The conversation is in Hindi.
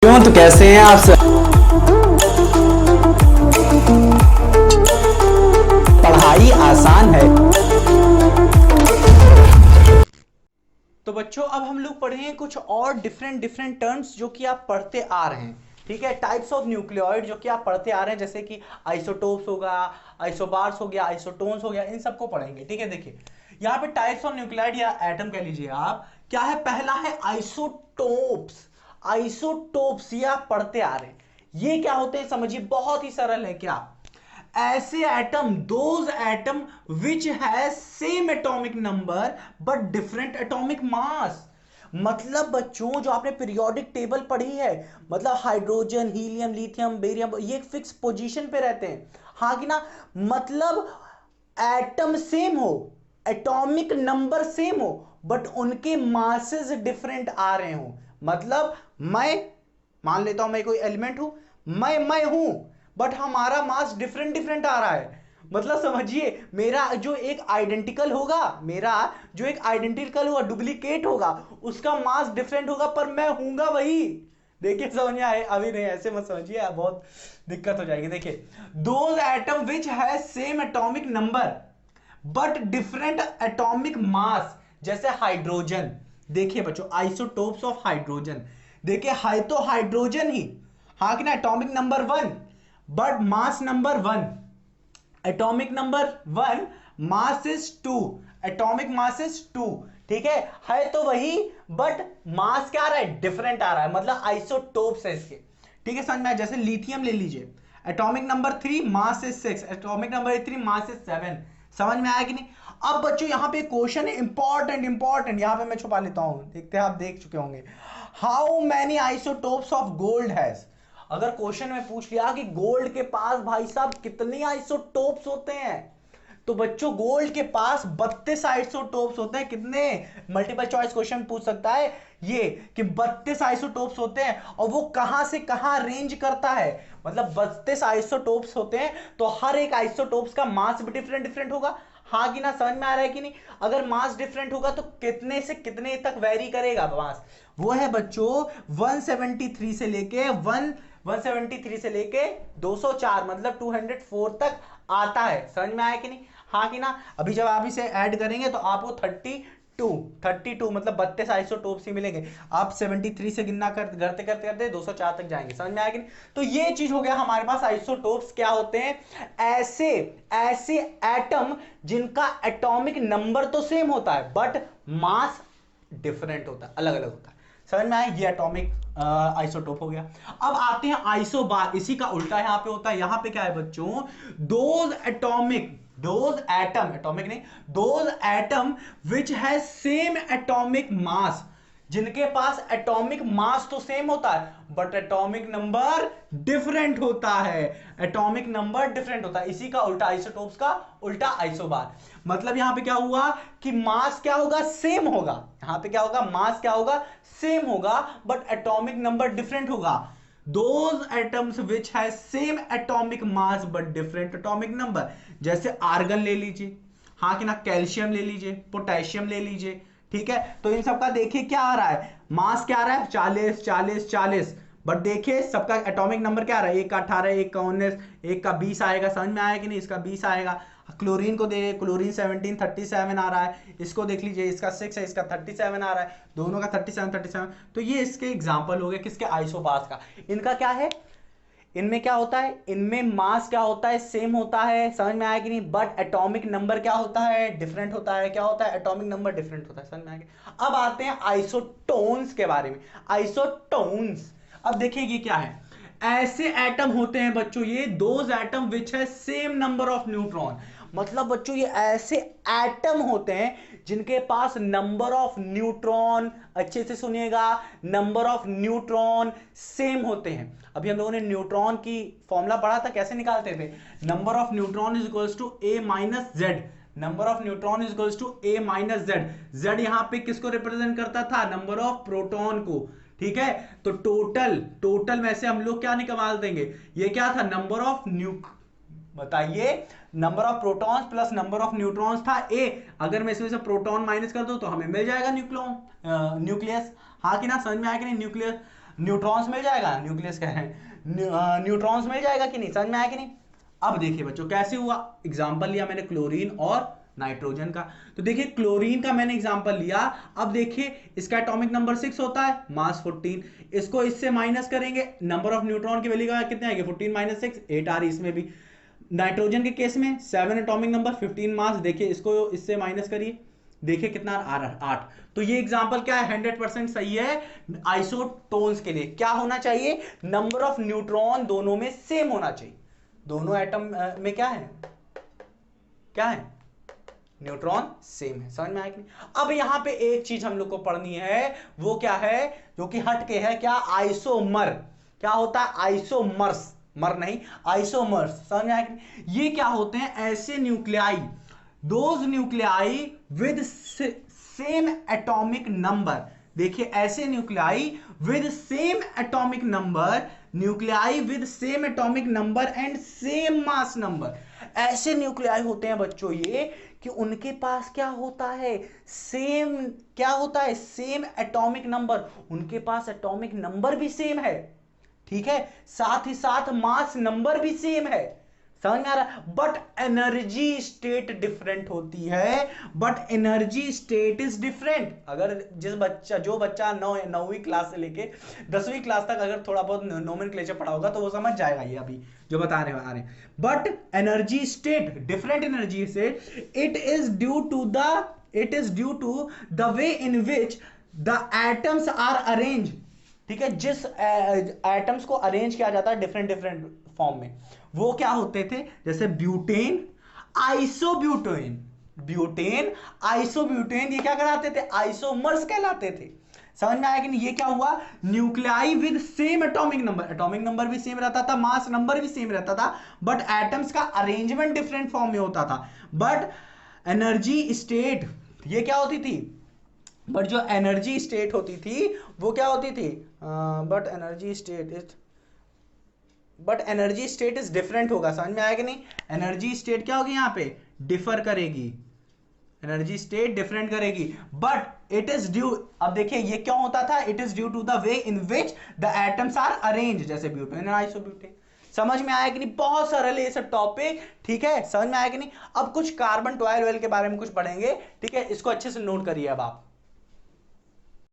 क्यों तो कैसे हैं आप सब। पढ़ाई आसान है। तो बच्चों अब हम लोग पढ़ेंगे कुछ और डिफरेंट डिफरेंट टर्म्स जो कि आप पढ़ते आ रहे हैं। ठीक है, टाइप्स ऑफ न्यूक्लियोइड जो कि आप पढ़ते आ रहे हैं, जैसे कि आइसोटोप्स होगा, आइसोबार्स हो गया, आइसोटोन्स हो गया, इन सबको पढ़ेंगे। ठीक है, देखिए यहाँ पे टाइप्स ऑफ न्यूक्लियोइड या एटम कह लीजिए आप, क्या है। पहला है आइसोटोप्स। आइसोटोप्स ये आप पढ़ते आ रहे हैं। ये क्या होते हैं समझिए, बहुत ही सरल है। क्या ऐसे atom, those atom which has same atomic number but different atomic mass. मतलब बच्चों जो आपने पीरियोडिक टेबल पढ़ी है, मतलब हाइड्रोजन, हीलियम, लिथियम, बेरियम, ये एक फिक्स पोजीशन पे रहते हैं, हाँ कि ना। मतलब एटम सेम हो, एटॉमिक नंबर सेम हो, बट उनके मासेस डिफरेंट आ रहे हो। मतलब मैं मान लेता हूं मैं कोई एलिमेंट हूं, मैं हूं, बट हमारा मास डिफरेंट डिफरेंट आ रहा है। मतलब समझिए, मेरा जो एक आइडेंटिकल होगा, मेरा जो एक आइडेंटिकल होगा, डुप्लीकेट होगा, उसका मास डिफरेंट होगा, पर मैं हूंगा वही। देखिए समझ में आए? अभी नहीं, ऐसे मत समझिए, बहुत दिक्कत हो जाएगी। देखिए, those atom which has same atomic number but different atomic mass, जैसे हाइड्रोजन। देखिए बच्चों, आइसोटोप्स ऑफ हाइड्रोजन, देखिए है तो हाइड्रोजन ही, हाँ कि ना, atomic number one but mass number one. Atomic number one, mass is two, atomic mass is two. ठीक है तो वही, बट मास क्या आ रहा है, डिफरेंट आ रहा है, मतलब आइसोटोप्स है इसके। ठीक है, समझ में आया? जैसे लिथियम ले लीजिए, atomic number three, mass is six, atomic number three, mass is seven. समझ में आया कि नहीं? अब बच्चों यहां पे क्वेश्चन है इंपॉर्टेंट इंपॉर्टेंट, यहां पे मैं छुपा लेता हूं, देखते हैं आप देख चुके होंगे। How many isotopes of gold has. अगर क्वेश्चन में पूछ लिया कि गोल्ड के पास भाई साहब कितने आइसोटोप्स होते हैं, तो बच्चों गोल्ड के पास 32 आइसोटोप्स होते हैं। कितने? मल्टीपल चॉइस क्वेश्चन पूछ सकता है ये कि 32 आइसोटोप्स होते हैं, और वो कहां से कहां रेंज करता है। मतलब 32 आइसोटोप्स होते हैं, तो हर एक आइसोटोप्स का मास भी डिफरेंट डिफरेंट होगा, हाँ कि ना। समझ में आ रहा है कि नहीं? अगर मास डिफरेंट होगा तो कितने से कितने तक वेरी करेगा मास। वो है बच्चों 173 से लेके 173 से लेके 204, मतलब 204 तक आता है। समझ में आया कि नहीं? हाँ कि ना। अभी जब आप इसे ऐड करेंगे तो आपको 32 मतलब 32 आइसोटोप्स ही मिलेंगे। आप 73 से गिनना करते करते करते 204 तक जाएंगे। समझ में आया कि नहीं? तो ये चीज हो गया हमारे पास, आइसोटोप्स क्या होते हैं, ऐसे ऐसे एटम जिनका एटॉमिक नंबर तो सेम होता है बट मास डिफरेंट होता है, अलग अलग होता है। समझ में आया? ये एटॉमिक आइसोटोप हो गया। अब आते हैं आइसोबार, इसी का उल्टा यहां पे होता है। यहां पे क्या है बच्चों, those atomic, those atom, atomic नहीं, those atom which has same atomic mass, जिनके पास एटॉमिक मास तो सेम होता है बट एटॉमिक नंबर डिफरेंट होता है। एटॉमिक नंबर डिफरेंट होता है, इसी का उल्टा, आइसोटोप्स का उल्टा आइसोबार। मतलब यहां पे क्या हुआ कि मास क्या होगा, सेम होगा। यहां पे क्या होगा, मास क्या होगा, सेम होगा, बट एटॉमिक नंबर डिफरेंट होगा। those atoms which has same atomic mass but different atomic number, जैसे आर्गन ले लीजिए, हाँ कि ना, कैल्शियम ले लीजिए, पोटेशियम ले लीजिए। ठीक है, तो इन सबका देखिए क्या आ रहा है, मास क्या आ रहा है, 40 40 40, बट देखिए सबका एटॉमिक नंबर क्या आ रहा है, एक का 18, एक का 19, एक का 20 आएगा। समझ में आया कि नहीं? इसका 20 आएगा। क्लोरीन को दे, क्लोरीन 17 37 आ रहा है। इसको देख लीजिए, इसका 6 है, इसका 37 आ रहा है, दोनों का 37 37। तो ये इसके एग्जाम्पल हो गए किसके, आइसोपास का। इनका क्या है, इनमें क्या होता है, इनमें मास क्या होता है, सेम होता है। समझ में आया कि नहीं? बट एटॉमिक नंबर क्या होता है, डिफरेंट होता है। क्या होता है, एटॉमिक नंबर डिफरेंट होता है। समझ में आया? अब आते हैं आइसोटोन्स के बारे में। आइसोटोन्स, अब देखिए ये क्या है। ऐसे एटम होते हैं बच्चों, ये दोज एटम विच है सेम नंबर ऑफ न्यूट्रॉन। मतलब बच्चों ये ऐसे एटम होते हैं जिनके पास नंबर ऑफ न्यूट्रॉन, अच्छे से सुनिएगा, नंबर ऑफ न्यूट्रॉन सेम होते हैं। अभी हम लोगों ने न्यूट्रॉन की फॉर्मूला पढ़ा था, कैसे निकालते थे, number of neutron is equals to A minus Z. Number of neutron is equals to A minus Z. Z यहां पे किसको रिप्रेजेंट करता था, नंबर ऑफ प्रोटॉन को। ठीक है, तो टोटल टोटल में से हम लोग क्या निकाल देंगे, ये क्या था, नंबर ऑफ बताइए, number of protons plus number of neutrons था ए। अगर मैं इसमें से प्रोटॉन माइनस कर दूं तो हमें मिल जाएगा न्यूक्लियस, हाँ कि ना। समझ में आया कि नहीं, न्यूक्लियस। न्यूट्रॉन्स मिल जाएगा, न्यूक्लियस कह रहे हैं, न्यूट्रॉन्स मिल जाएगा कि नहीं, समझ में आया कि नहीं। अब देखिए बच्चों कैसे हुआ, एग्जांपल लिया मैंने क्लोरीन और नाइट्रोजन का। तो देखिए क्लोरीन का मैंने एग्जांपल लिया, अब देखिए इसका एटॉमिक नंबर 6 होता है, मास 14, इसको इससे माइनस करेंगे, नंबर ऑफ न्यूट्रॉन की वैल्यू का कितने आएंगे, 14 माइनस 6 8 आ रही इसमें भी। नाइट्रोजन के केस में 7 एटॉमिक नंबर 15 मास, देखिए इसको इससे माइनस करिए, देखिए कितना आ रहा है 8। तो ये एग्जांपल क्या है, 100% सही है। आइसोटोन्स के लिए क्या होना चाहिए, नंबर ऑफ न्यूट्रॉन दोनों में सेम होना चाहिए, दोनों एटम में क्या है, क्या है, न्यूट्रॉन सेम है, समझ में आया कि नहीं। अब यहां पे एक चीज हम लोग को पढ़नी है, वो क्या है, जो कि हट के है, क्या, आइसोमर। क्या होता है, आइसोमर्स, मर नहीं, आइसोमर्स, समझ में आया कि नहीं। ये क्या होते हैं, ऐसे nuclei, those nuclei with same atomic number, देखिए ऐसे nuclei with same atomic number, nuclei with same atomic number and same mass number, ऐसे न्यूक्लियाई होते हैं बच्चों ये कि उनके पास क्या होता है, सेम, क्या होता है, सेम एटॉमिक नंबर, उनके पास एटॉमिक नंबर भी सेम है, ठीक है, साथ ही साथ मास नंबर भी सेम है, समझ में आ रहा, बट एनर्जी स्टेट डिफरेंट होती है, but energy state is different. अगर जो बच्चा 9वीं क्लास से लेके 10वीं क्लास तक अगर थोड़ा बहुत नोमेनक्लेचर पढ़ा होगा तो वो समझ जाएगा ये अभी जो बता रहे आ रहे हैं। But energy state different, energy से it is due to the way in which the atoms are arrange, ठीक है, जिस एटम्स को अरेंज किया जाता है डिफरेंट फॉर्म में, वो क्या होते थे, जैसे ब्यूटेन, आइसोब्यूटेन, ब्यूटेन, आइसोब्यूटेन, ये क्या कहलाते थे, आइसोमर्स कहलाते थे, समझ में आया कि नहीं। ये क्या हुआ, nuclei with same atomic number, atomic number भी सेम रहता था, मास नंबर भी सेम रहता था, बट एटम्स का अरेंजमेंट डिफरेंट फॉर्म में होता था, बट एनर्जी स्टेट, ये क्या होती थी, बट जो एनर्जी स्टेट होती थी वो क्या होती थी, but energy state is different होगा, समझ में आया कि नहीं। एनर्जी स्टेट क्या होगी, यहां पे डिफर करेगी, एनर्जी स्टेट डिफरेंट करेगी, बट इट इज ड्यू, अब देखिए ये क्यों होता था, it is due to the way in which the atoms are arrange, जैसे ब्यूटेन और आइसोब्यूटेन। समझ में आया कि नहीं, बहुत सरल है ये सब टॉपिक, ठीक है, समझ में आया कि नहीं। अब कुछ कार्बन 12 के बारे में कुछ पढ़ेंगे, ठीक है, इसको अच्छे से नोट करिए अब आप।